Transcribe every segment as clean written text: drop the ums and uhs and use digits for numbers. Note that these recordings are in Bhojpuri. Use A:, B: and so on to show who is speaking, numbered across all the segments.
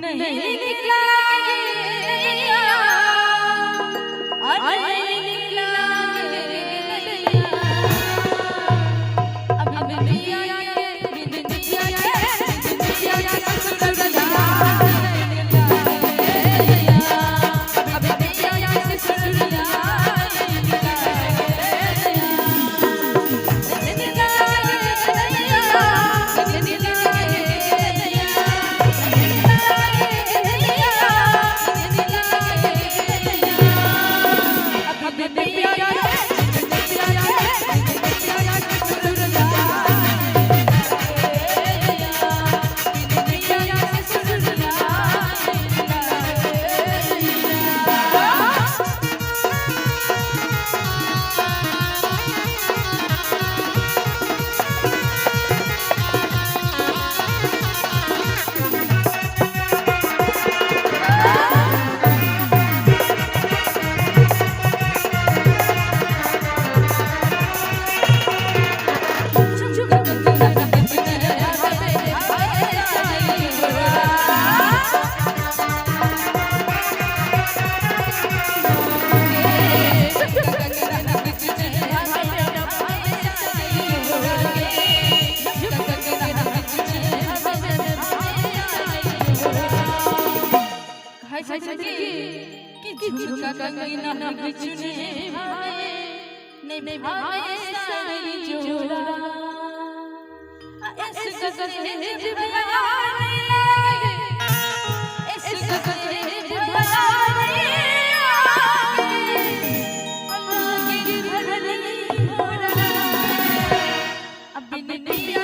A: नहीं निकला नहीं निकला अब बिटिया कि झुका कंगना बिचने ने भावे सारी जोड़ा ऐसे गगने जिबया नहीं लागे ऐसे गगने जिबया नहीं लागे अल्लाह की घर नहीं हो रहा अब बिटिया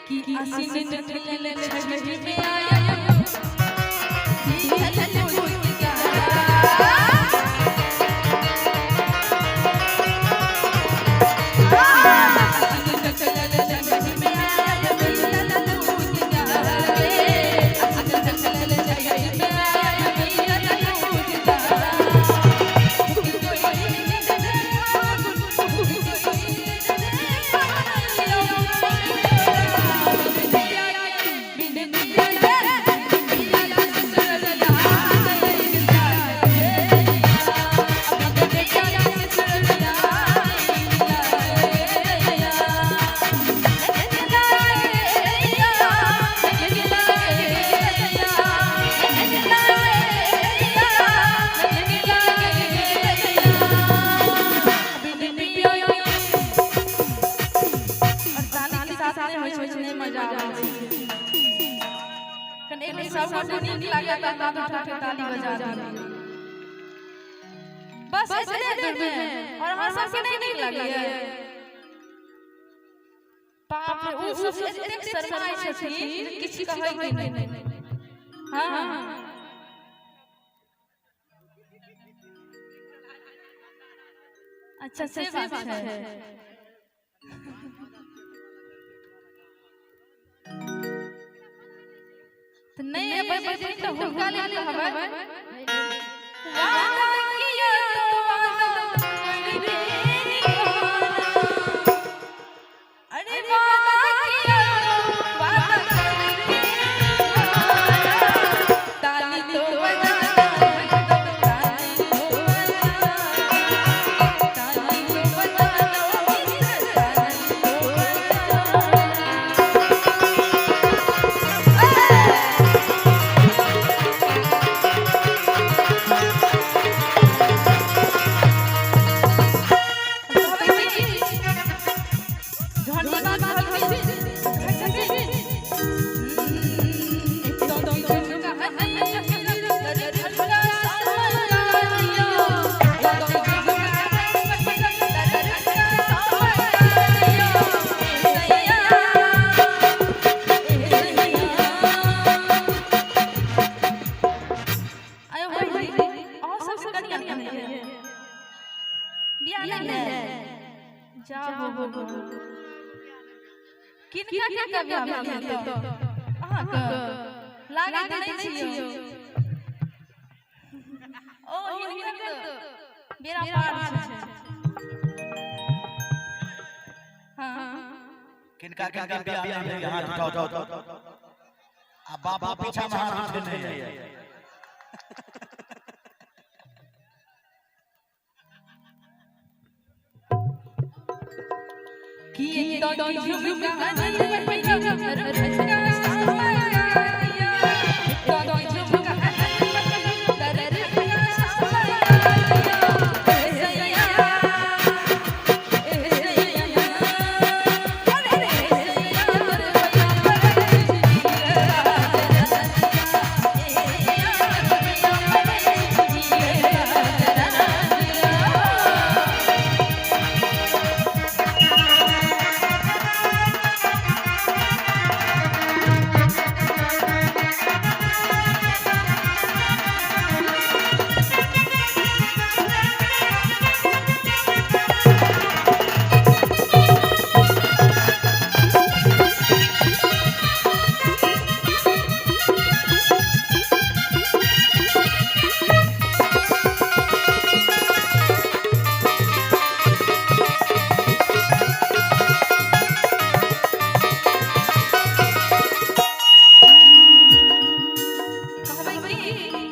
A: कि आसीन ठठले छठी में आया बस इतने दूर में और हमारे सबसे नहीं लगी है बाप रे वो सब इतने शर्माए छथि किसी का है कि नहीं हां अच्छा से बात है तो नहीं है भाई तो हुनका ले हवा वादा किया तो वादा करके निभाना। अरे वादा किया तो वादा करके निभाना। ताली तो बजाना, ताली तो बजाना, ताली तो बजाना, ताली तो बजाना। किनका बियाह भेल तो अहाँके लागैत नहि छियौ। ओ हिनकर बेरा पार छै। हां
B: किनका बियाह भेल यहाँ उठाओ आ बाबा पीछा में हाथ उठेने है।
A: कि तो झुमका हनी पहिया रखा सावरिया। तो झुमका हनी रखा सावरिया। सैया ए सैया अरे सैया पर भैया पर कहबै कि